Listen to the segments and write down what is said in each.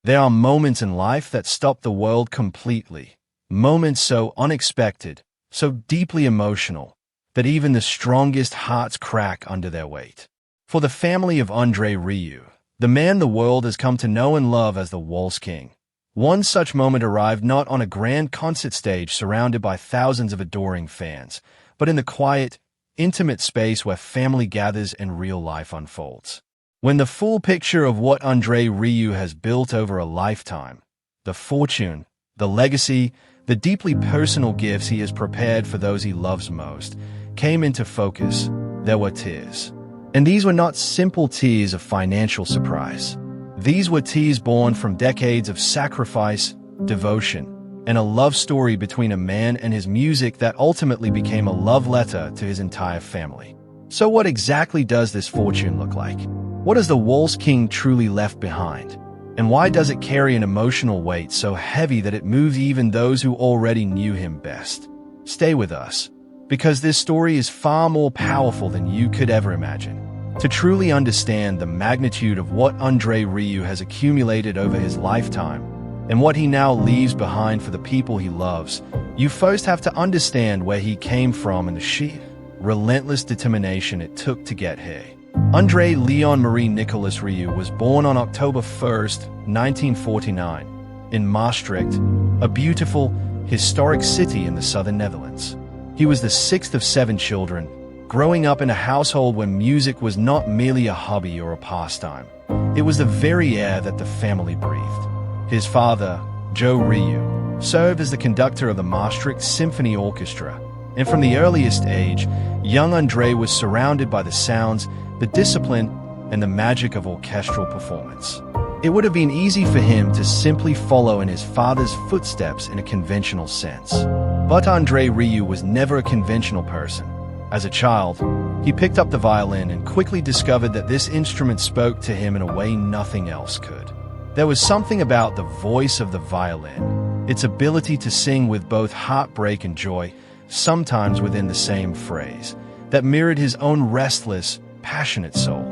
There are moments in life that stop the world completely. Moments so unexpected, so deeply emotional, that even the strongest hearts crack under their weight. For the family of Andre Rieu, the man the world has come to know and love as the Waltz King, one such moment arrived not on a grand concert stage surrounded by thousands of adoring fans, but in the quiet, intimate space where family gathers and real life unfolds. When the full picture of what Andre Rieu has built over a lifetime, the fortune, the legacy, the deeply personal gifts he has prepared for those he loves most, came into focus, there were tears. And these were not simple tears of financial surprise. These were tears born from decades of sacrifice, devotion, and a love story between a man and his music that ultimately became a love letter to his entire family. So what exactly does this fortune look like? What has the Waltz King truly left behind? And why does it carry an emotional weight so heavy that it moves even those who already knew him best? Stay with us, because this story is far more powerful than you could ever imagine. To truly understand the magnitude of what Andre Rieu has accumulated over his lifetime and what he now leaves behind for the people he loves, you first have to understand where he came from and the sheer, relentless determination it took to get here. Andre Leon Marie Nicolas Rieu was born on October 1st, 1949, in Maastricht, a beautiful, historic city in the southern Netherlands. He was the sixth of 7 children, growing up in a household where music was not merely a hobby or a pastime. It was the very air that the family breathed. His father, Joe Rieu, served as the conductor of the Maastricht Symphony Orchestra, and from the earliest age, young Andre was surrounded by the sounds, the discipline, and the magic of orchestral performance. It would have been easy for him to simply follow in his father's footsteps in a conventional sense. But Andre Rieu was never a conventional person. As a child, he picked up the violin and quickly discovered that this instrument spoke to him in a way nothing else could. There was something about the voice of the violin, its ability to sing with both heartbreak and joy, sometimes within the same phrase, that mirrored his own restless, passionate soul.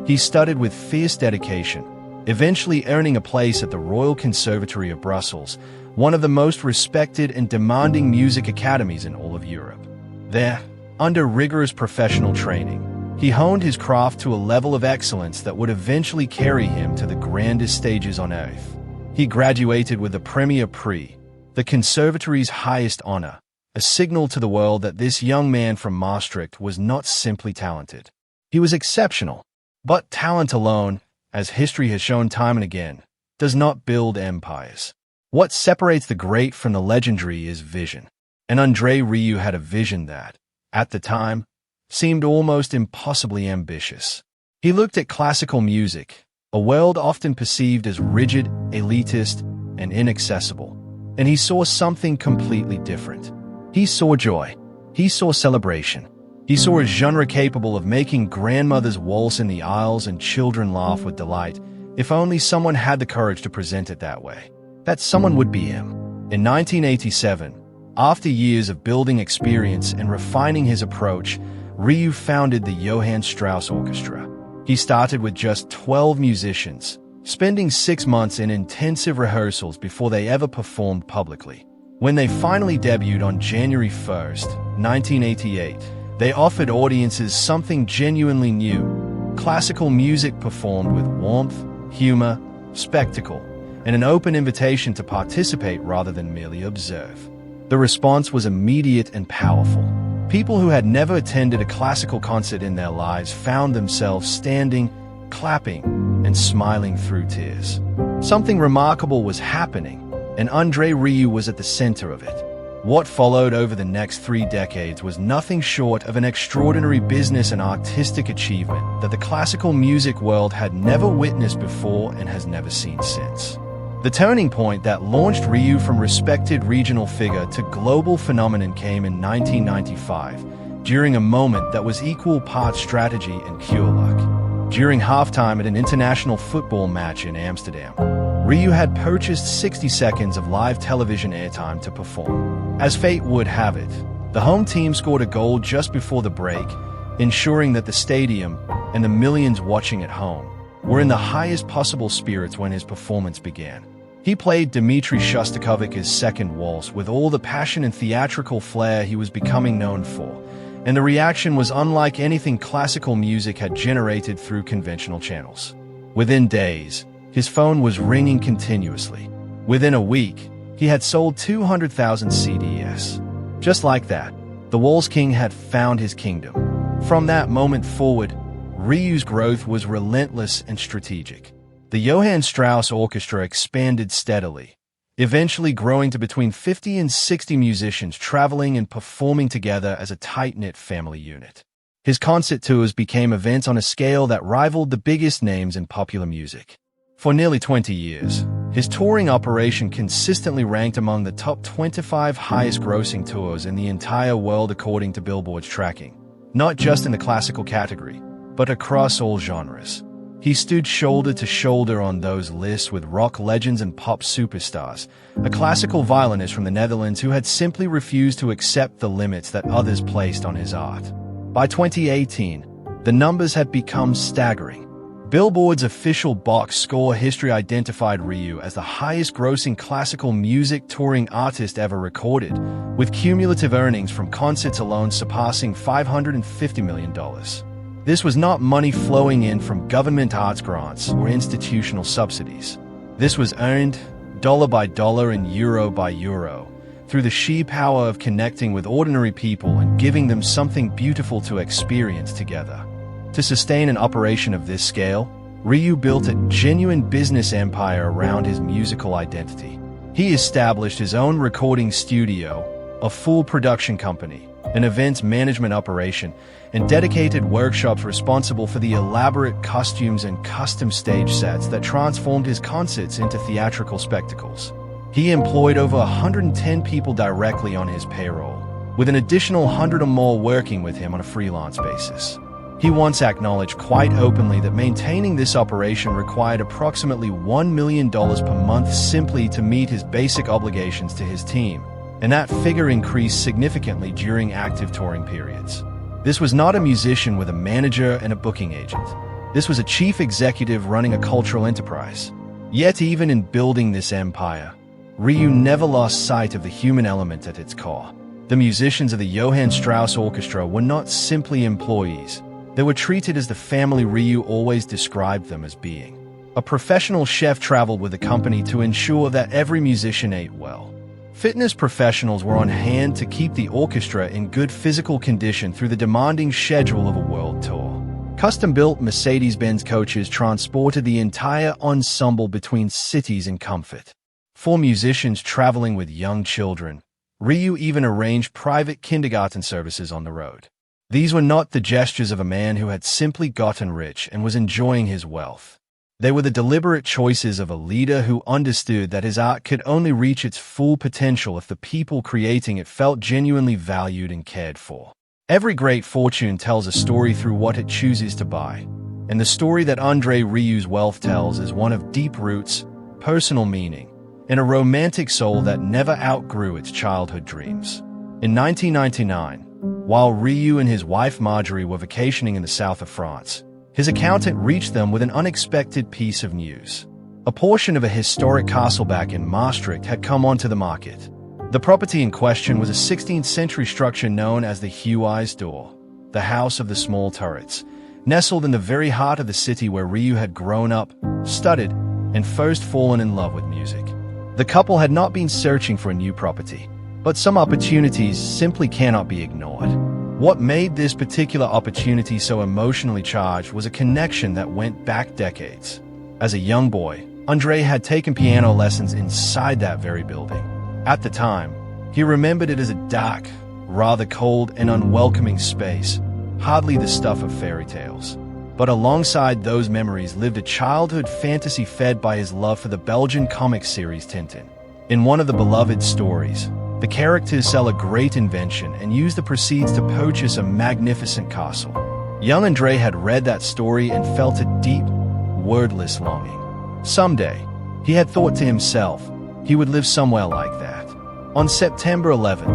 He studied with fierce dedication, eventually earning a place at the Royal Conservatory of Brussels, one of the most respected and demanding music academies in all of Europe. There, under rigorous professional training, he honed his craft to a level of excellence that would eventually carry him to the grandest stages on earth. He graduated with the Premier Prix, the conservatory's highest honor, a signal to the world that this young man from Maastricht was not simply talented. He was exceptional. But talent alone, as history has shown time and again, does not build empires. What separates the great from the legendary is vision. And Andre Rieu had a vision that, at the time, seemed almost impossibly ambitious. He looked at classical music, a world often perceived as rigid, elitist, and inaccessible, and he saw something completely different. He saw joy. He saw celebration. He saw a genre capable of making grandmothers waltz in the aisles and children laugh with delight, if only someone had the courage to present it that way. That someone would be him. In 1987, after years of building experience and refining his approach, Rieu founded the Johann Strauss Orchestra. He started with just 12 musicians, spending 6 months in intensive rehearsals before they ever performed publicly. When they finally debuted on January 1st, 1988, they offered audiences something genuinely new: classical music performed with warmth, humor, spectacle, and an open invitation to participate rather than merely observe. The response was immediate and powerful. People who had never attended a classical concert in their lives found themselves standing, clapping, and smiling through tears. Something remarkable was happening, and Andre Rieu was at the center of it. What followed over the next 3 decades was nothing short of an extraordinary business and artistic achievement that the classical music world had never witnessed before and has never seen since. The turning point that launched Rieu from respected regional figure to global phenomenon came in 1995, during a moment that was equal parts strategy and pure luck. During halftime at an international football match in Amsterdam, Rieu had purchased 60 seconds of live television airtime to perform. As fate would have it, the home team scored a goal just before the break, ensuring that the stadium and the millions watching at home were in the highest possible spirits when his performance began. He played Dmitri Shostakovich's second waltz with all the passion and theatrical flair he was becoming known for, and the reaction was unlike anything classical music had generated through conventional channels. Within days, his phone was ringing continuously. Within a week, he had sold 200,000 CDs. Just like that, the Waltz King had found his kingdom. From that moment forward, Rieu's growth was relentless and strategic. The Johann Strauss Orchestra expanded steadily, eventually growing to between 50 and 60 musicians traveling and performing together as a tight-knit family unit. His concert tours became events on a scale that rivaled the biggest names in popular music. For nearly 20 years, his touring operation consistently ranked among the top 25 highest-grossing tours in the entire world according to Billboard's tracking, not just in the classical category, but across all genres. He stood shoulder to shoulder on those lists with rock legends and pop superstars, a classical violinist from the Netherlands who had simply refused to accept the limits that others placed on his art. By 2018, the numbers had become staggering. Billboard's official box score history identified Rieu as the highest-grossing classical music touring artist ever recorded, with cumulative earnings from concerts alone surpassing $550 million. This was not money flowing in from government arts grants or institutional subsidies. This was earned, dollar by dollar and euro by euro, through the sheer power of connecting with ordinary people and giving them something beautiful to experience together. To sustain an operation of this scale, Rieu built a genuine business empire around his musical identity. He established his own recording studio, a full production company, an events management operation, and dedicated workshops responsible for the elaborate costumes and custom stage sets that transformed his concerts into theatrical spectacles. He employed over 110 people directly on his payroll, with an additional 100 or more working with him on a freelance basis. He once acknowledged quite openly that maintaining this operation required approximately $1 million per month simply to meet his basic obligations to his team, and that figure increased significantly during active touring periods. This was not a musician with a manager and a booking agent. This was a chief executive running a cultural enterprise. Yet even in building this empire, Rieu never lost sight of the human element at its core. The musicians of the Johann Strauss Orchestra were not simply employees. They were treated as the family Rieu always described them as being. A professional chef traveled with the company to ensure that every musician ate well. Fitness professionals were on hand to keep the orchestra in good physical condition through the demanding schedule of a world tour. Custom-built Mercedes-Benz coaches transported the entire ensemble between cities in comfort. For musicians traveling with young children, Rieu even arranged private kindergarten services on the road. These were not the gestures of a man who had simply gotten rich and was enjoying his wealth. They were the deliberate choices of a leader who understood that his art could only reach its full potential if the people creating it felt genuinely valued and cared for. Every great fortune tells a story through what it chooses to buy, and the story that Andre Rieu's wealth tells is one of deep roots, personal meaning, and a romantic soul that never outgrew its childhood dreams. In 1999, while Rieu and his wife Marjorie were vacationing in the south of France, his accountant reached them with an unexpected piece of news. A portion of a historic castle back in Maastricht had come onto the market. The property in question was a 16th-century structure known as the Huisdorp, the House of the Small Turrets, nestled in the very heart of the city where Rieu had grown up, studied, and first fallen in love with music. The couple had not been searching for a new property, but some opportunities simply cannot be ignored. What made this particular opportunity so emotionally charged was a connection that went back decades. As a young boy, Andre had taken piano lessons inside that very building. At the time, he remembered it as a dark, rather cold and unwelcoming space, hardly the stuff of fairy tales. But alongside those memories lived a childhood fantasy fed by his love for the Belgian comic series Tintin. In one of the beloved stories, the characters sell a great invention and use the proceeds to purchase a magnificent castle. Young Andre had read that story and felt a deep, wordless longing. Someday, he had thought to himself, he would live somewhere like that. On September 11th,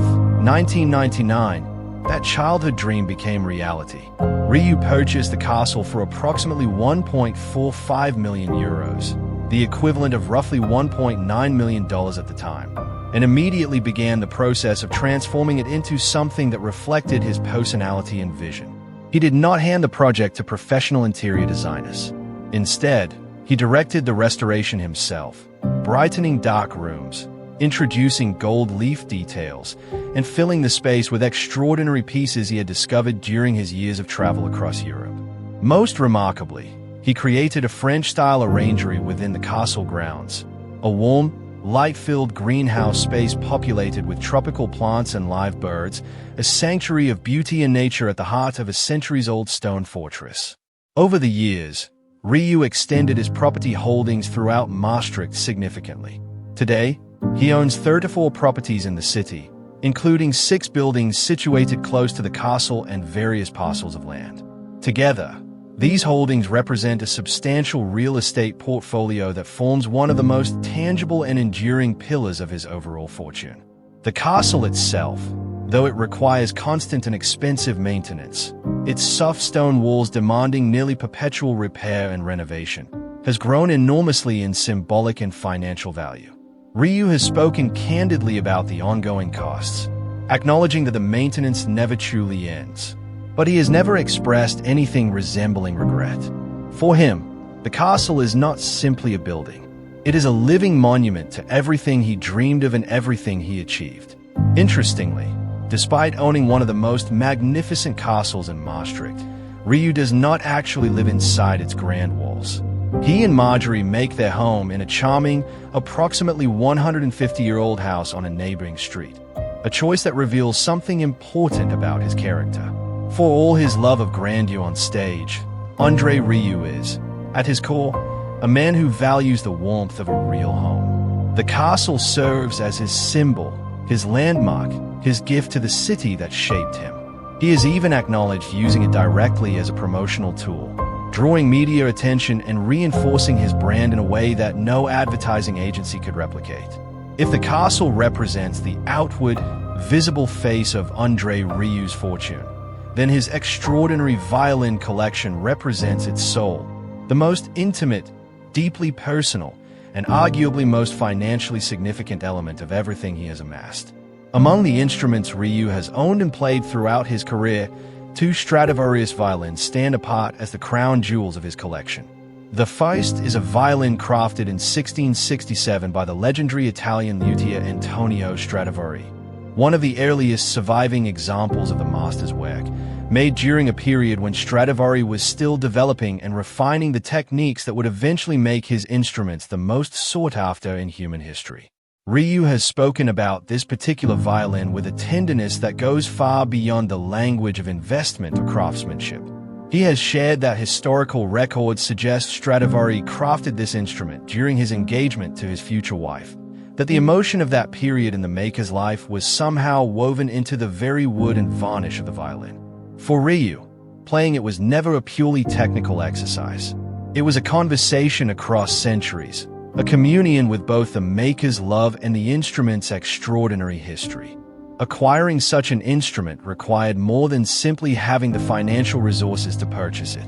1999, that childhood dream became reality. Rieu purchased the castle for approximately 1.45 million euros, the equivalent of roughly $1.9 million at the time, and immediately began the process of transforming it into something that reflected his personality and vision. He did not hand the project to professional interior designers. Instead, he directed the restoration himself, brightening dark rooms, introducing gold leaf details, and filling the space with extraordinary pieces he had discovered during his years of travel across Europe. Most remarkably, he created a French-style orangery within the castle grounds, a warm, light-filled greenhouse space populated with tropical plants and live birds, a sanctuary of beauty and nature at the heart of a centuries-old stone fortress. Over the years, Rieu extended his property holdings throughout Maastricht significantly. Today, he owns 34 properties in the city, including 6 buildings situated close to the castle and various parcels of land. Together, these holdings represent a substantial real estate portfolio that forms one of the most tangible and enduring pillars of his overall fortune. The castle itself, though it requires constant and expensive maintenance, its soft stone walls demanding nearly perpetual repair and renovation, has grown enormously in symbolic and financial value. Rieu has spoken candidly about the ongoing costs, acknowledging that the maintenance never truly ends. But he has never expressed anything resembling regret. For him, the castle is not simply a building. It is a living monument to everything he dreamed of and everything he achieved. Interestingly, despite owning one of the most magnificent castles in Maastricht, Rieu does not actually live inside its grand walls. He and Marjorie make their home in a charming, approximately 150-year-old house on a neighboring street, a choice that reveals something important about his character. For all his love of grandeur on stage, Andre Rieu is, at his core, a man who values the warmth of a real home. The castle serves as his symbol, his landmark, his gift to the city that shaped him. He is even acknowledged using it directly as a promotional tool, drawing media attention and reinforcing his brand in a way that no advertising agency could replicate. If the castle represents the outward, visible face of Andre Rieu's fortune, then his extraordinary violin collection represents its soul, the most intimate, deeply personal, and arguably most financially significant element of everything he has amassed. Among the instruments Rieu has owned and played throughout his career, 2 Stradivarius violins stand apart as the crown jewels of his collection. The first is a violin crafted in 1667 by the legendary Italian luthier Antonio Stradivari, one of the earliest surviving examples of the master's work, made during a period when Stradivari was still developing and refining the techniques that would eventually make his instruments the most sought after in human history. Rieu has spoken about this particular violin with a tenderness that goes far beyond the language of investment or craftsmanship. He has shared that historical records suggest Stradivari crafted this instrument during his engagement to his future wife, that the emotion of that period in the maker's life was somehow woven into the very wood and varnish of the violin. For Rieu, playing it was never a purely technical exercise. It was a conversation across centuries, a communion with both the maker's love and the instrument's extraordinary history. Acquiring such an instrument required more than simply having the financial resources to purchase it.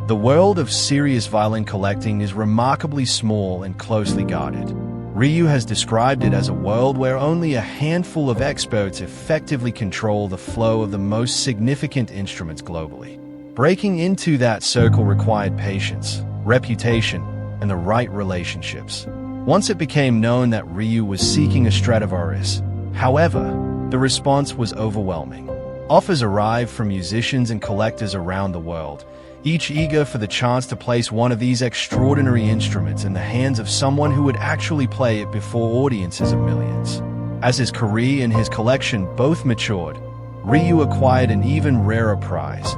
The world of serious violin collecting is remarkably small and closely guarded. Rieu has described it as a world where only a handful of experts effectively control the flow of the most significant instruments globally. Breaking into that circle required patience, reputation, and the right relationships. Once it became known that Rieu was seeking a Stradivarius, however, the response was overwhelming. Offers arrived from musicians and collectors around the world, each eager for the chance to place one of these extraordinary instruments in the hands of someone who would actually play it before audiences of millions. As his career and his collection both matured, Rieu acquired an even rarer prize,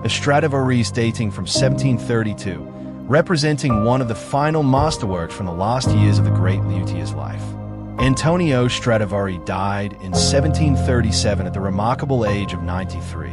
a Stradivarius dating from 1732, representing one of the final masterworks from the last years of the great luthier's life. Antonio Stradivari died in 1737 at the remarkable age of 93.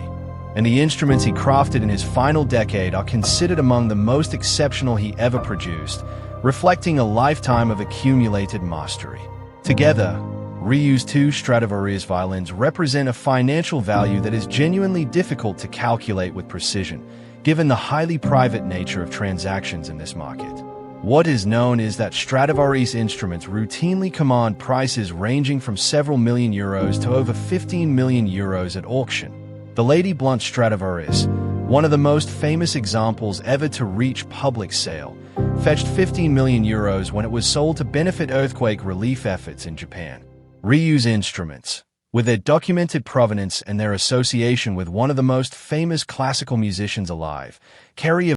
And the instruments he crafted in his final decade are considered among the most exceptional he ever produced, reflecting a lifetime of accumulated mastery. Together, Rieu's two Stradivarius violins represent a financial value that is genuinely difficult to calculate with precision, given the highly private nature of transactions in this market. What is known is that Stradivarius instruments routinely command prices ranging from several million euros to over 15 million euros at auction. The Lady Blunt Stradivarius, one of the most famous examples ever to reach public sale, fetched 15 million euros when it was sold to benefit earthquake relief efforts in Japan. Rieu's instruments, with their documented provenance and their association with one of the most famous classical musicians alive, carry a